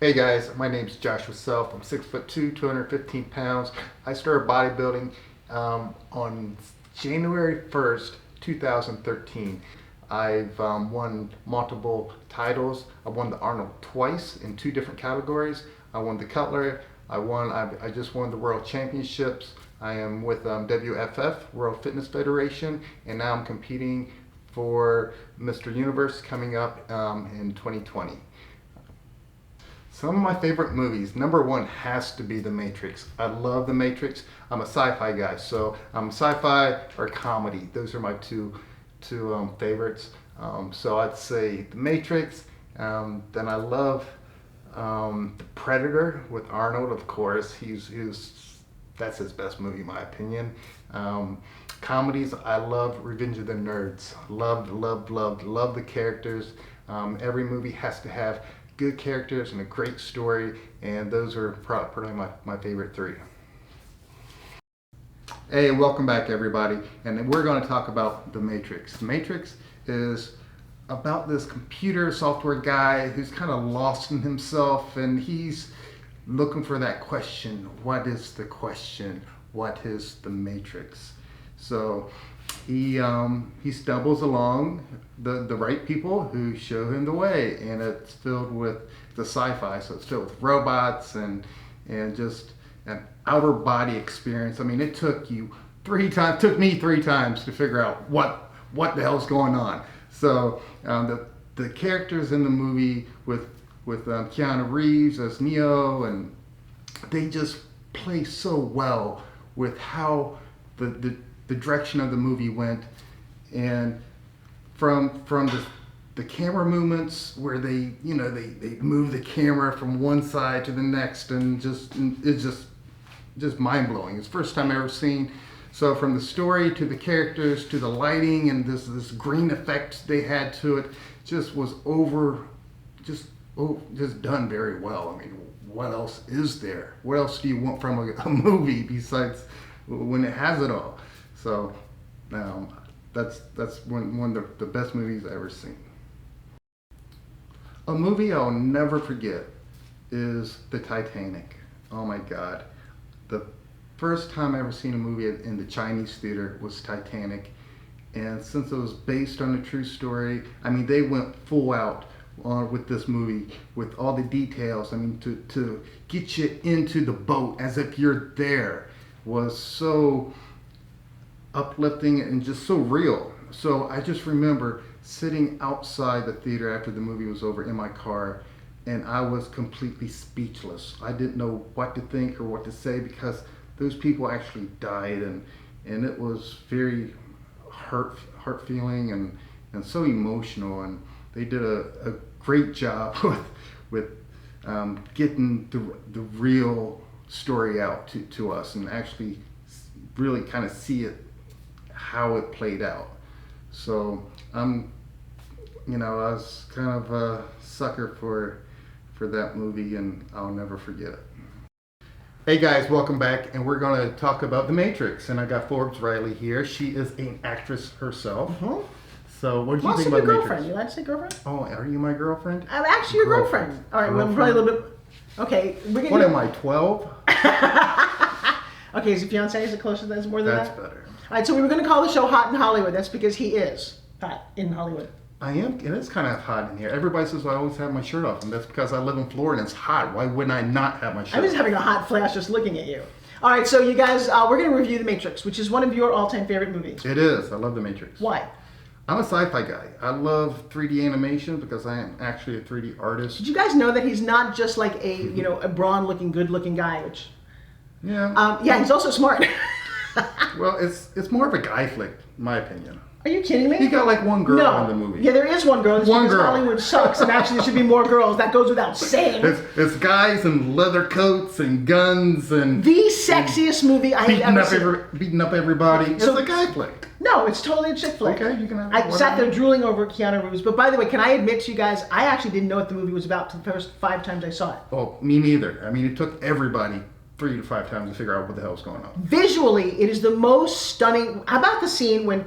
Hey guys, my name's Joshua Self. I'm 6'2", 215 pounds. I started bodybuilding on January 1st, 2013. I've won multiple titles. I won the Arnold twice in two different categories. I won the Cutler. I just won the World Championships. I am with WFF, World Fitness Federation, and now I'm competing for Mr. Universe coming up in 2020. Some of my favorite movies, number one has to be The Matrix. I love The Matrix. I'm a sci-fi guy, so sci-fi or comedy. Those are my two favorites. So I'd say The Matrix. Then I love The Predator with Arnold, of course. That's his best movie, in my opinion. Comedies, I love Revenge of the Nerds. Love the characters. Every movie has to have good characters and a great story, and those are probably my favorite three. Hey, welcome back everybody, and we're going to talk about The Matrix. The Matrix is about this computer software guy who's kind of lost in himself, and he's looking for that question. What is the question? What is the Matrix? So he stumbles along the right people who show him the way, and it's filled with the sci-fi, so it's filled with robots and just an outer body experience. I mean, it took me 3 times to figure out what the hell's going on. So the characters in the movie with Keanu Reeves as Neo, and they just play so well with how the direction of the movie went, and from the camera movements where they move the camera from one side to the next, and it's just mind-blowing. It's the first time I've ever seen. So from the story to the characters to the lighting and this green effect they had to it, just was just done very well. I mean, what else is there? What else do you want from a movie besides when it has it all? So that's one of the best movies I've ever seen. A movie I'll never forget is the Titanic. Oh my God. The first time I ever seen a movie in the Chinese theater was Titanic. And since it was based on a true story, I mean, they went full out with this movie, with all the details. I mean, to get you into the boat as if you're there was so uplifting and just so real. So I just remember sitting outside the theater after the movie was over in my car, and I was completely speechless. I didn't know what to think or what to say, because those people actually died, and it was very hurt feeling and so emotional, and they did a great job with getting the real story out to us, and actually really kind of see it, how it played out. So I was kind of a sucker for that movie, and I'll never forget it. Hey guys, welcome back, and we're going to talk about The Matrix, and I got Forbes Riley here. She is an actress herself. Mm-hmm. So what did you think about The Matrix? Girlfriend. You like to say girlfriend? Oh, are you my girlfriend? I'm actually your girlfriend. All right, well, probably a little bit. Okay, what am I, 12? Okay, is your fiance? Is it closer to that? More than that? That's better. All right, so we were going to call the show Hot in Hollywood. That's because he is hot in Hollywood. I am. It is kind of hot in here. Everybody says I always have my shirt off, and that's because I live in Florida and it's hot. Why wouldn't I not have my shirt off? I'm just having a hot flash just looking at you. All right, so you guys, we're going to review The Matrix, which is one of your all-time favorite movies. It is. I love The Matrix. Why? I'm a sci-fi guy. I love 3D animation because I am actually a 3D artist. Did you guys know that he's not just like a brawn-looking, good-looking guy? Which, yeah. He's also smart. Well, it's more of a guy flick, in my opinion. Are you kidding me? He got like one girl in the movie. Yeah, there is one girl. It's one because girl. Hollywood sucks, and actually there should be more girls. That goes without saying. It's guys in leather coats and guns and the sexiest movie I have ever seen. Beating up everybody. So, it's a guy flick. No, it's totally a chick flick. Okay, you can have it. I sat there drooling over Keanu Reeves. But by the way, can I admit to you guys, I actually didn't know what the movie was about the first 5 times I saw it. Oh, me neither. I mean, it took everybody 3 to 5 times to figure out what the hell's going on. Visually, it is the most stunning. How about the scene when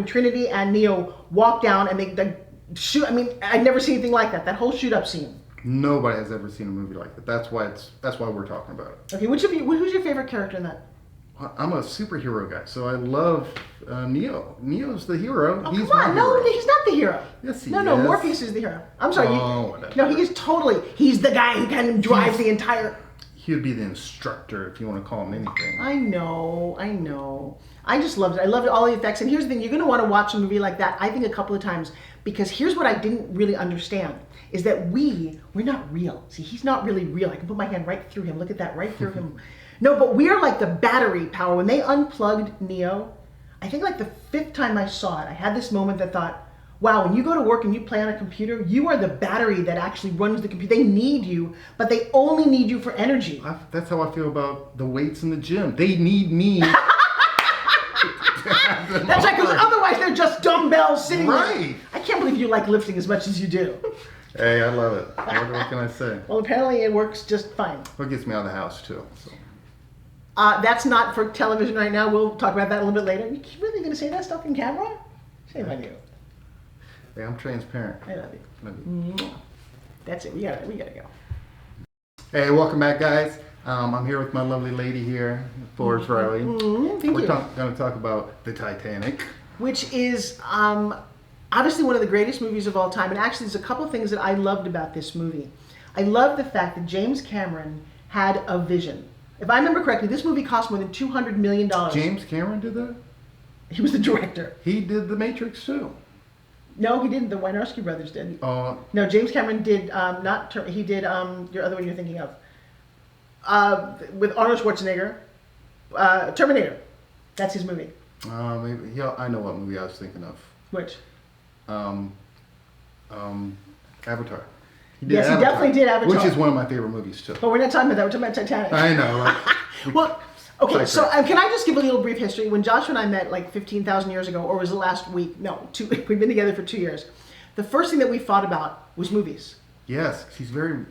Trinity and Neo walk down and they shoot? I mean, I've never seen anything like that. That whole shoot-up scene. Nobody has ever seen a movie like that. That's why we're talking about it. Okay, who's your favorite character in that? I'm a superhero guy, so I love Neo. Neo's the hero. Oh, He's come on. my No, hero. he's not the hero. Yes, he No, is. Morpheus is the hero. I'm sorry. Oh, whatever. No, he is totally. He's the guy who kind of drives the entire. He would be the instructor if you want to call him anything. I know. I just loved it. I loved all the effects. And here's the thing: you're going to want to watch a movie like that, I think, a couple of times, because here's what I didn't really understand: is that we're not real. See, he's not really real. I can put my hand right through him. Look at that, right through him. No, but we are like the battery power. When they unplugged Neo, I think like the 5th time I saw it, I had this moment that thought, wow, when you go to work and you play on a computer, you are the battery that actually runs the computer. They need you, but they only need you for energy. That's how I feel about the weights in the gym. They need me. That's right, because otherwise they're just dumbbells sitting there. Right. I can't believe you like lifting as much as you do. Hey, I love it. What can I say? Well, apparently it works just fine. What gets me out of the house, too. So. That's not for television right now. We'll talk about that a little bit later. You really going to say that stuff in camera? Shame on you. Hey, I'm transparent. I love you. Love you. That's it. We gotta go. Hey, welcome back, guys. I'm here with my lovely lady here, Forrest Riley. Thank We're you. going to talk about the Titanic. Which is obviously one of the greatest movies of all time. And actually, there's a couple things that I loved about this movie. I love the fact that James Cameron had a vision. If I remember correctly, this movie cost more than $200 million. James Cameron did that? He was the director. He did The Matrix, too. No, he didn't. The Wynarski brothers did. Uh, No, James Cameron did he did your other one you're thinking of. With Arnold Schwarzenegger. Terminator. That's his movie. maybe. Yeah, I know what movie I was thinking of. Which? Avatar. Yes, he definitely did Avatar. Which is one of my favorite movies, too. But we're not talking about that. We're talking about Titanic. I know. Right? Well, okay, so Sidetrack. can I just give a little brief history? When Joshua and I met like 15,000 years ago, or was it last week? No, we've been together for 2 years. The first thing that we fought about was movies. Yes, he's very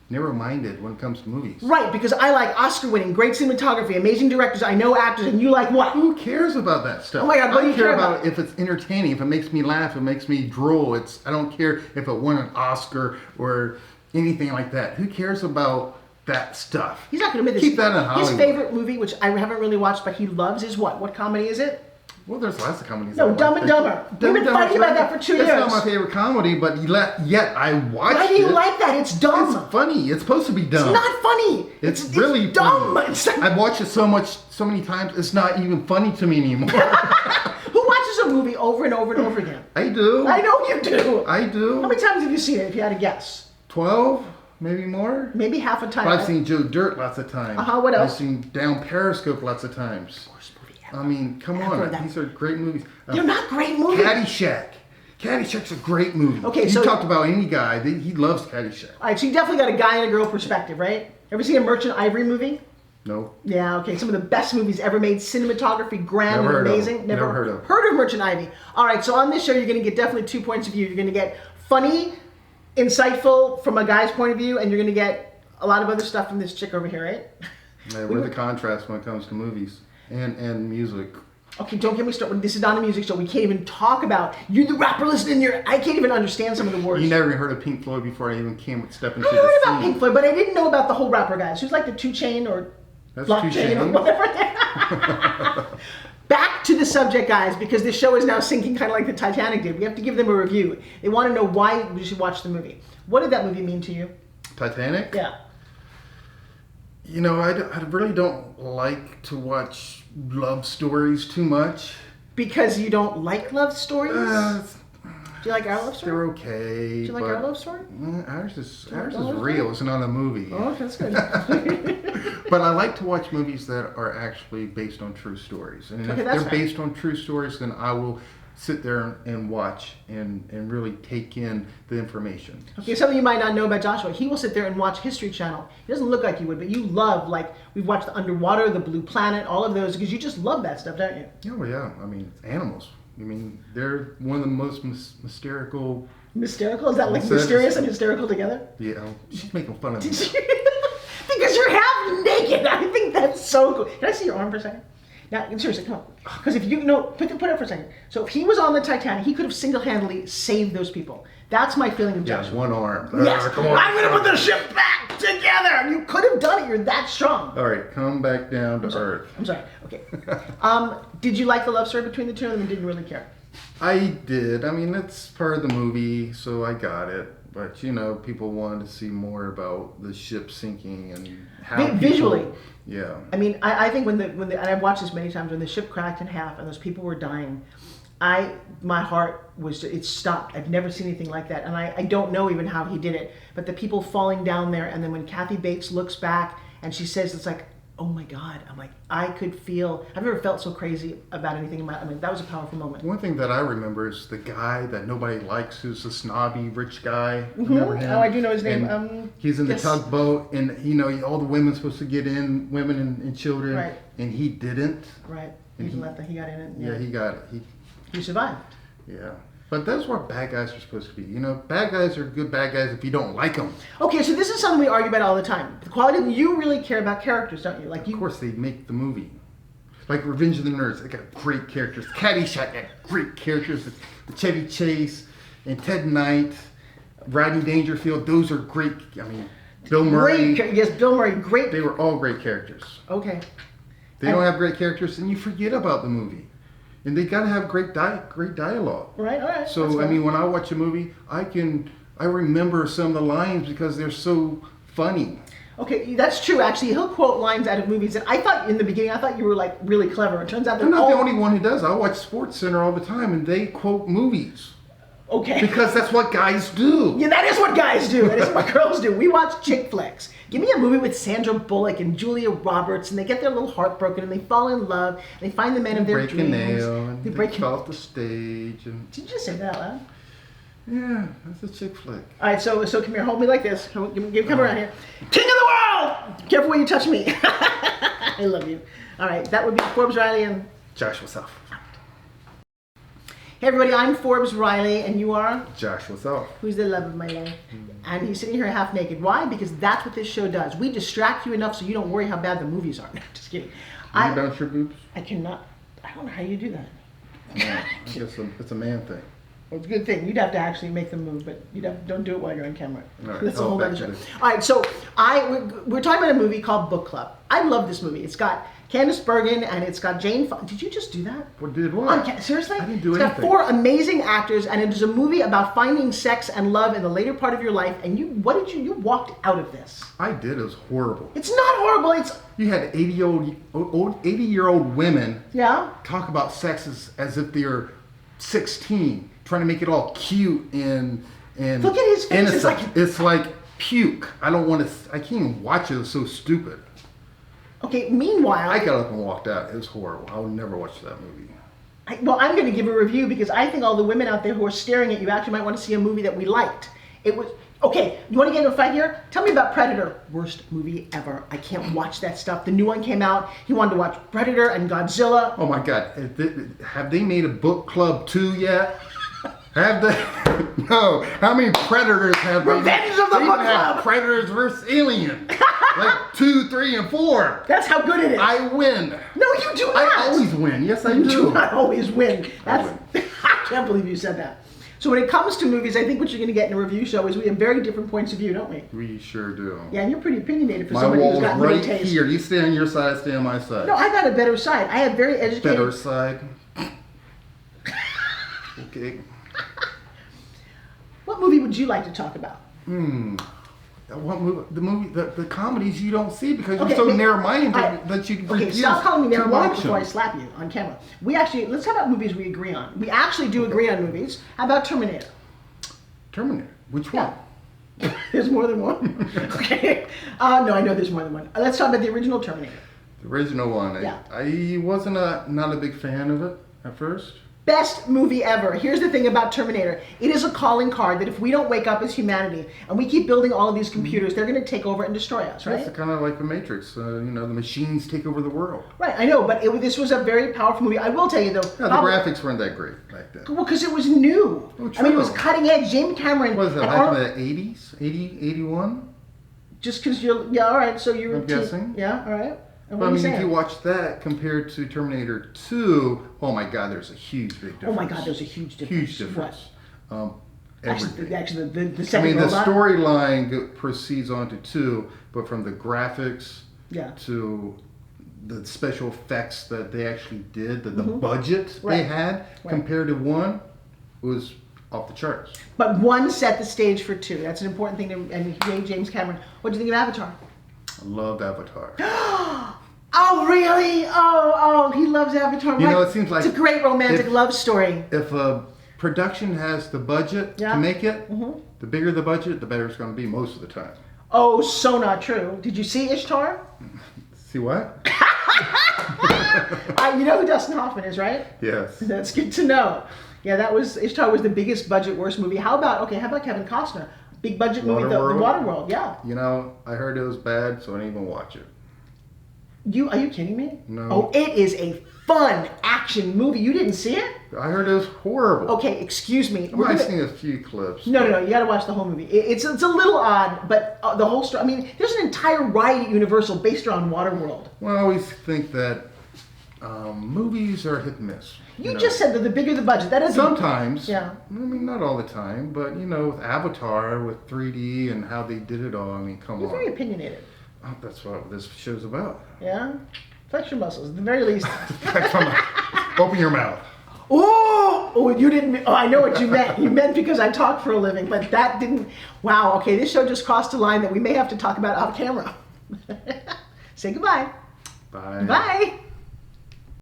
narrow-minded when it comes to movies. Right, because I like Oscar-winning, great cinematography, amazing directors, I know actors, and you like what? Who cares about that stuff? Oh my God, what do you I care care about about? if it's entertaining, if it makes me laugh, if it makes me drool. I don't care if it won an Oscar or anything like that. Who cares about that stuff? He's not going to admit this. Keep that in Hollywood. His favorite movie, which I haven't really watched, but he loves, is what? What comedy is it? Well, there's lots of comedies. No, I like. Dumb and Dumber. We've been fighting about that for 2 years. It's not my favorite comedy, but yet I watched it. Why do you like that? It's dumb. It's funny. It's supposed to be dumb. It's not funny. It's really dumb. funny. I've watched it so many times. It's not even funny to me anymore. Who watches a movie over and over and over again? I do. I know you do. I do. How many times have you seen it, if you had to guess? 12, maybe more. Maybe half a time. But I've seen Joe Dirt lots of times. What else? I've seen Down Periscope lots of times. Worst movie ever. I mean, come I've heard on. that. These are great movies. They're not great movies. Caddyshack. Caddyshack's a great movie. Okay, you so- talked about any guy, he loves Caddyshack. All right, so you definitely got a guy and a girl perspective, right? Ever seen a Merchant Ivory movie? No. Yeah, okay. Some of the best movies ever made. Cinematography, grand Never and heard of amazing. them. Never heard of. Heard of Merchant Ivy. All right, so on this show, you're going to get definitely 2 points of view. You're going to get funny, insightful from a guy's point of view, and you're going to get a lot of other stuff from this chick over here, right? Yeah, we're the contrast when it comes to movies and music. Okay, don't get me started. This is not a music show. We can't even talk about you, the rapper listening. I can't even understand some of the words. You never even heard of Pink Floyd before I even step into I the heard scene. about Pink Floyd, but I didn't know about the whole rapper guys. Who's like the 2 Chain or That's Blockchain 2 or Chainz. whatever. Back to the subject, guys, because this show is now sinking kind of like the Titanic did. We have to give them a review. They want to know why we should watch the movie. What did that movie mean to you? Titanic? Yeah. You know, I really don't like to watch love stories too much. Because you don't like love stories? Do you like our love story? They're okay. Do you like our love story? Ours is love story? real. It's not a movie. Oh, okay, that's good. But I like to watch movies that are actually based on true stories. And Okay, if that's they're fair. based on true stories, then I will sit there and watch and really take in the information. Okay, something you might not know about Joshua. He will sit there and watch History Channel. He doesn't look like you would, but you love, like, we've watched The Underwater, The Blue Planet, all of those, because you just love that stuff, don't you? Oh, yeah. I mean, animals. I mean, they're one of the most hysterical. Hysterical? Is that like Says- mysterious and hysterical together? Yeah, she's making fun of me. Because you're half naked. I think that's so cool. Can I see your arm for a second? Now, seriously, come on. Because if you know, put it up for a second. So if he was on the Titanic, he could have single-handedly saved those people. That's my feeling of Yeah, Joshua. one arm. Yes, Come on. I'm going to put the ship back together. You could have done it. You're that strong. All right, come back down to earth. I'm sorry. Okay. Did you like the love story between the two of them and didn't really care? I did. I mean, that's part of the movie, so I got it. But, you know, people wanted to see more about the ship sinking and how Visually. Yeah. I mean, I think when and I've watched this many times, when the ship cracked in half and those people were dying, my heart it stopped. I've never seen anything like that. And I don't know even how he did it. But the people falling down there, and then when Kathy Bates looks back and she says, it's like, oh my God. I'm like, I've never felt so crazy about anything in my, I mean, that was a powerful moment. One thing that I remember is the guy that nobody likes, who's the snobby rich guy. Remember him? Oh, I do know his name. And he's in the tugboat, and you know all the women's supposed to get in, women and children, right. And he didn't. Right. And He got in it. Yeah, he got it. He survived. Yeah. But that's what bad guys are supposed to be. You know, bad guys are good bad guys if you don't like them. Okay, so this is something we argue about all the time. The quality, you really care about characters, don't you? Like Of course, they make the movie. Like Revenge of the Nerds, they got great characters. Caddyshack got great characters. Chevy Chase and Ted Knight, Rodney Dangerfield, those are great. I mean, Bill Murray. Yes, Bill Murray, great. They were all great characters. Okay. They don't have great characters, and you forget about the movie. And they gotta have great dialogue. Right, all right. So I mean, when I watch a movie, I remember some of the lines because they're so funny. Okay, that's true. Actually, he'll quote lines out of movies that I thought in the beginning. I thought you were like really clever. It turns out they're I'm not the only one who does. I watch Sports Center all the time, and they quote movies. Okay. Because that's what guys do. Yeah, that is what guys do. That is what girls do. We watch chick flicks. Give me a movie with Sandra Bullock and Julia Roberts, and they get their little heart broken, and they fall in love, and they find the man of their break dreams. a nail, and they break fall off the stage. And Did you just say that out loud? yeah, that's a chick flick. All right, so come here, hold me like this. Come around here. King of the world! Careful where you touch me. I love you. All right, that would be Forbes Riley and Joshua Self. Hey everybody, I'm Forbes Riley, and you are? Joshua Self. Who's the love of my life. And he's sitting here half naked. Why? Because that's what this show does. We distract you enough so you don't worry how bad the movies are. Just kidding. You bounce your boobs? I cannot. I don't know how you do that. No, I guess it's a man thing. Well, it's a good thing. You'd have to actually make them move, but don't do it while you're on camera. All right, That's a whole back other to show. this. All right, so we're talking about a movie called Book Club. I love this movie. It's got Candice Bergen and it's got Jane Fonda. Did you just do that? What did what? Seriously? I didn't do It's anything. got 4 amazing actors, and it is a movie about finding sex and love in the later part of your life. And you walked out of this. I did. It was horrible. It's not horrible. It's You had 80-year-old women yeah. talk about sex as if they're 16, trying to make it all cute and Look at his face. innocent. It's like puke. I don't want to. I can't even watch it. It's so stupid. Okay. Meanwhile, I got up and walked out. It was horrible. I would never watch that movie. I'm going to give a review because I think all the women out there who are staring at you actually might want to see a movie that we liked. It was okay. You want to get into a fight here? Tell me about Predator. Worst movie ever. I can't watch that stuff. The new one came out. He wanted to watch Predator and Godzilla. Oh my God! Have they made a book club 2 yet? Have they? No. How many Predators have they? Revenge of the They Book even have Club. Predators versus Alien. Like 2, 3, and 4. That's how good it is. I win. No, you do not. I always win. Yes, I You do. do not always win. I I can't believe you said that. So when it comes to movies, I think what you're going to get in a review show is we have very different points of view, don't we? We sure do. Yeah, and you're pretty opinionated for My somebody who's wall's got little right taste. here. You stay on your side, stay on my side. No, I got a better side. I have very educated. Better side. Okay. What movie would you like to talk about? What movie? The comedies you don't see because Okay, you're so maybe- narrow-minded I- that you Okay, refuse stop calling me to narrow-minded watch before I them. slap you on camera. Let's talk about movies we agree on. We actually do agree on movies. How about Terminator? Terminator. Which Yeah. one? There's more than one. Okay. No, I know there's more than one. Let's talk about the original Terminator. The original one. Yeah. I wasn't not a big fan of it at first. Best movie ever. Here's the thing about Terminator. It is a calling card that if we don't wake up as humanity and we keep building all of these computers, they're going to take over and destroy us, right? It's kind of like the Matrix. The machines take over the world. Right, I know, but this was a very powerful movie. I will tell you though. Yeah, the graphics weren't that great back then. Well, because it was new. Oh, I mean, it was true. cutting edge. James Cameron. What is that, and back in the 80s? 80, 81? Just because you're, yeah, all right, so you're. I'm guessing. Yeah, all right. And But what I are you mean, if saying? you watch that compared to Terminator 2, oh my God, there's a huge, big difference. Oh my God, there's a huge difference. Huge difference. Everything. Actually, the I second mean, the robot. storyline proceeds on to 2, but from the graphics Yeah. to the special effects that they actually did, the budget they Right. had compared to 1 was off the charts. But 1 set the stage for 2. That's an important thing. And yay, James Cameron. What do you think of Avatar? I loved Avatar. Oh, really? Oh, he loves Avatar. You Right? know, it seems like it's a great romantic if- love story. If a production has the budget Yeah. to make it, the bigger the budget, the better it's going to be most of the time. Oh, so not true. Did you see Ishtar? See what? You know who Dustin Hoffman is, right? Yes. That's good to know. Yeah, Ishtar was the biggest budget worst movie. How about Kevin Costner? Big budget movie, the Waterworld? Waterworld. Yeah. You know, I heard it was bad, so I didn't even watch it. Are you kidding me? No. Oh, it is a fun action movie. You didn't see it? I heard it was horrible. Okay, excuse me. I've seen a few clips. No. You got to watch the whole movie. It's a little odd, but the whole story. I mean, there's an entire ride at Universal based around Waterworld. Well, I always think that movies are hit and miss. You know. just said that the bigger the budget. That is Sometimes. Yeah. I mean, not all the time, but you know, with Avatar, with 3D and how they did it all, I mean, come You're on. very opinionated. Oh, that's what this show's about. Yeah. Flex your muscles, at the very least. Open your mouth. Oh, you didn't. Oh, I know what you meant. You meant because I talk for a living, but that didn't. Wow. Okay, this show just crossed a line that we may have to talk about off camera. Say goodbye. Bye. Bye.